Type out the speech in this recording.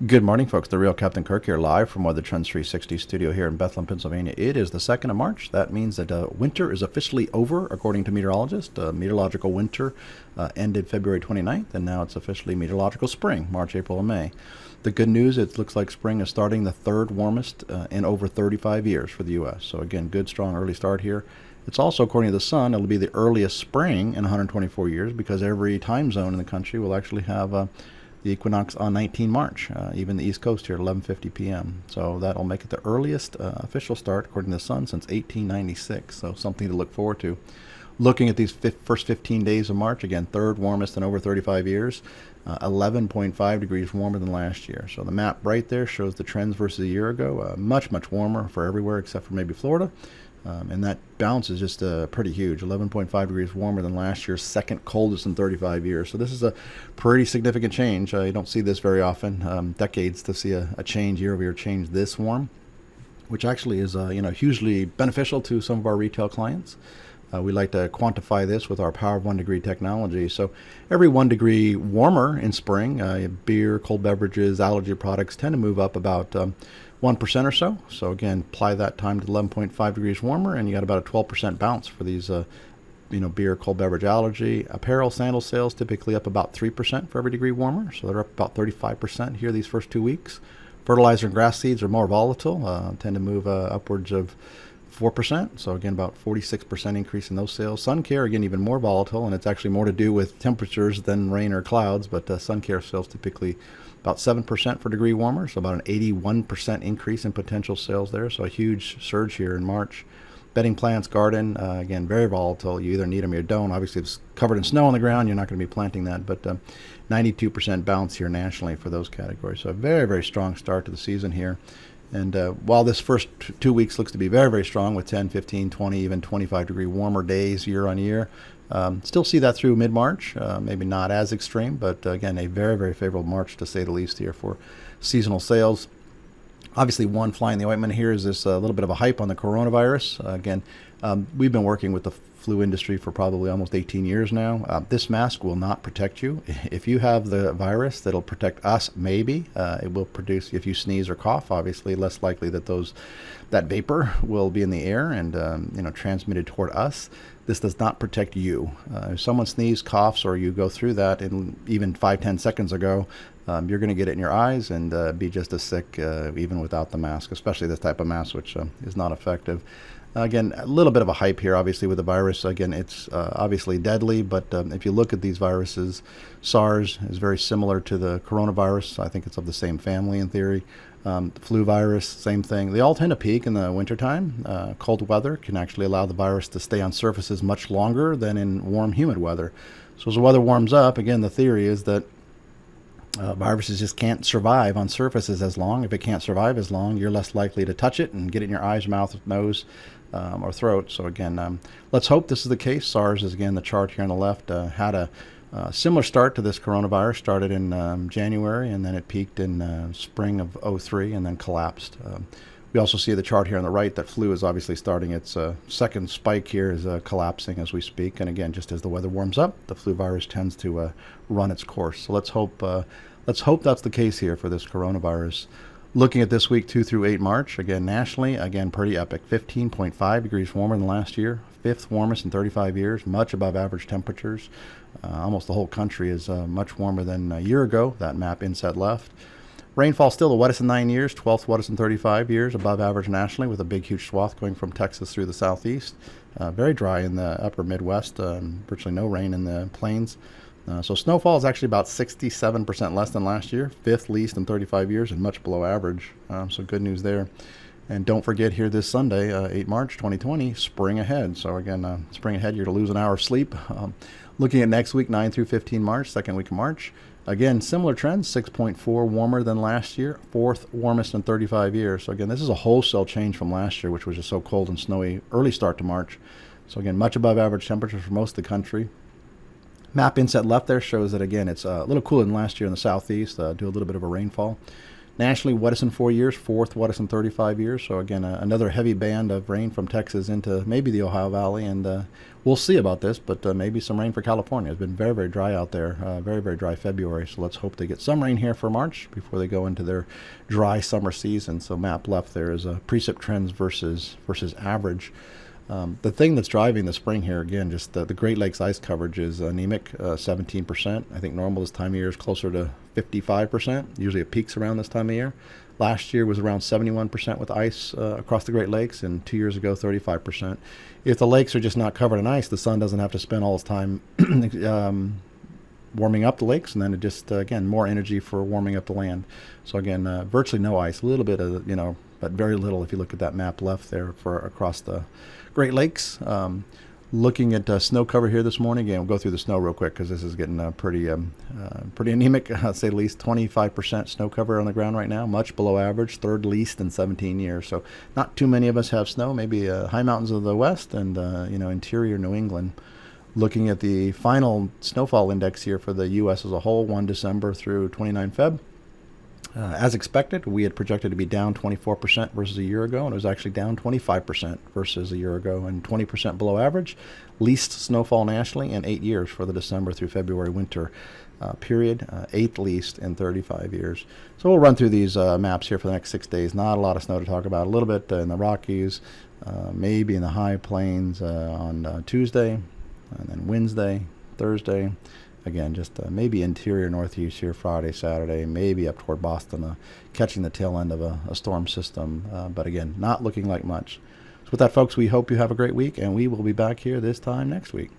Good morning, folks. The real Captain Kirk here, live from Weather Trends 360 studio here in Bethlehem, Pennsylvania. It is the 2nd of March. That means that winter is officially over, according to meteorologists. Meteorological winter ended February 29th, and now it's officially meteorological spring, March, April, and May. The good news, it looks like spring is starting the third warmest in over 35 years for the U.S. So again, good, strong early start here. It's also, according to the sun, it'll be the earliest spring in 124 years because every time zone in the country will actually have the equinox on 19 March, even the East Coast here at 11:50 p.m. So that'll make it the earliest official start, according to the sun, since 1896. So something to look forward to. Looking at these first 15 days of March, again, third warmest in over 35 years, 11.5 degrees warmer than last year. So the map right there shows the trends versus a year ago. Much, much warmer for everywhere except for maybe Florida. And that bounce is just pretty huge, 11.5 degrees warmer than last year's second coldest in 35 years. So this is a pretty significant change. You don't see this very often, decades to see a change, year-over-year change this warm, which actually is hugely beneficial to some of our retail clients. We like to quantify this with our Power of 1 Degree technology. So every 1 degree warmer in spring, beer, cold beverages, allergy products tend to move up about 1% or so. So again, apply that time to 11.5 degrees warmer, and you got about a 12% bounce for these, beer, cold beverage, allergy. Apparel, sandal sales typically up about 3% for every degree warmer. So they're up about 35% here these first 2 weeks. Fertilizer and grass seeds are more volatile, tend to move upwards of 4%. So again, about 46% increase in those sales. Sun care, again, even more volatile, and it's actually more to do with temperatures than rain or clouds, but sun care sales typically about 7% for degree warmer, so about an 81% increase in potential sales there. So a huge surge here in March. Bedding plants, garden, again, very volatile. You either need them or you don't. Obviously, if it's covered in snow on the ground, you're not going to be planting that, but 92% bounce here nationally for those categories. So a very, very strong start to the season here. And while this first 2 weeks looks to be very, very strong with 10, 15, 20, even 25 degree warmer days year on year, still see that through mid-March, maybe not as extreme, but again, a very, very favorable March to say the least here for seasonal sales. Obviously, one fly in the ointment here is this little bit of a hype on the coronavirus. Again, we've been working with the flu industry for probably almost 18 years now. This mask will not protect you. If you have the virus, that'll protect us, maybe. It will produce, if you sneeze or cough, obviously, less likely that that vapor will be in the air and transmitted toward us. This does not protect you. If someone sneezes, coughs, or you go through that, and even 5-10 seconds ago, you're going to get it in your eyes and be just as sick even without the mask, especially this type of mask, which is not effective. Again, a little bit of a hype here, obviously, with the virus. Again, it's obviously deadly, but if you look at these viruses, SARS is very similar to the coronavirus. I think it's of the same family in theory. The flu virus, same thing. They all tend to peak in the wintertime. Cold weather can actually allow the virus to stay on surfaces much longer than in warm, humid weather. So as the weather warms up, again, the theory is that viruses just can't survive on surfaces as long. If it can't survive as long, you're less likely to touch it and get it in your eyes, mouth, nose, or throat. So again, let's hope this is the case. SARS is, again, the chart here on the left, had a similar start to this coronavirus. Started in January, and then it peaked in spring of '03 and then collapsed. We also see the chart here on the right that flu is obviously starting its second spike here, is collapsing as we speak. And again, just as the weather warms up, the flu virus tends to run its course. So let's hope that's the case here for this coronavirus. Looking at this week, 2 through 8 March, again, nationally, again, pretty epic. 15.5 degrees warmer than last year, 5th warmest in 35 years, much above average temperatures. Almost the whole country is much warmer than a year ago. That map inset left. Rainfall still the wettest in 9 years, 12th wettest in 35 years, above average nationally, with a big, huge swath going from Texas through the southeast. Very dry in the upper Midwest, virtually no rain in the plains. So snowfall is actually about 67% less than last year, 5th least in 35 years, and much below average. So good news there. And don't forget here this Sunday, 8 March 2020, spring ahead. So again, spring ahead, you're to lose an hour of sleep. Looking at next week, 9 through 15 March, second week of March. Again, similar trends, 6.4 warmer than last year, 4th warmest in 35 years. So again, this is a wholesale change from last year, which was just so cold and snowy early start to March. So again, much above average temperatures for most of the country. Map inset left there shows that, again, it's a little cooler than last year in the southeast, do a little bit of a rainfall. nationally wettest in 4 years, fourth wettest in 35 years. So again, another heavy band of rain from Texas into maybe the Ohio Valley, and we'll see about this, but maybe some rain for California. It's been very, very dry out there, very, very dry February. So let's hope they get some rain here for March before they go into their dry summer season. So map left there is precip trends versus average. The thing that's driving the spring here, again, just the Great Lakes ice coverage is anemic, 17%. I think normal this time of year is closer to 55%. Usually it peaks around this time of year. Last year was around 71% with ice across the Great Lakes, and 2 years ago, 35%. If the lakes are just not covered in ice, the sun doesn't have to spend all its time warming up the lakes, and then it just, again, more energy for warming up the land. So again, virtually no ice, a little bit of, but very little if you look at that map left there for across the Great Lakes. Looking at snow cover here this morning. Again, we'll go through the snow real quick because this is getting pretty anemic, I'd say at least 25% snow cover on the ground right now, much below average, third least in 17 years. So not too many of us have snow, maybe high mountains of the west and, interior New England. Looking at the final snowfall index here for the U.S. as a whole, 1 December through 29 Feb. As expected, we had projected to be down 24% versus a year ago, and it was actually down 25% versus a year ago, and 20% below average. Least snowfall nationally in 8 years for the December through February winter period, 8th least in 35 years. So we'll run through these maps here for the next 6 days. Not a lot of snow to talk about. A little bit in the Rockies, maybe in the high plains on Tuesday, and then Wednesday, Thursday. Again, just maybe interior northeast here Friday, Saturday, maybe up toward Boston, catching the tail end of a storm system. But again, not looking like much. So with that, folks, we hope you have a great week, and we will be back here this time next week.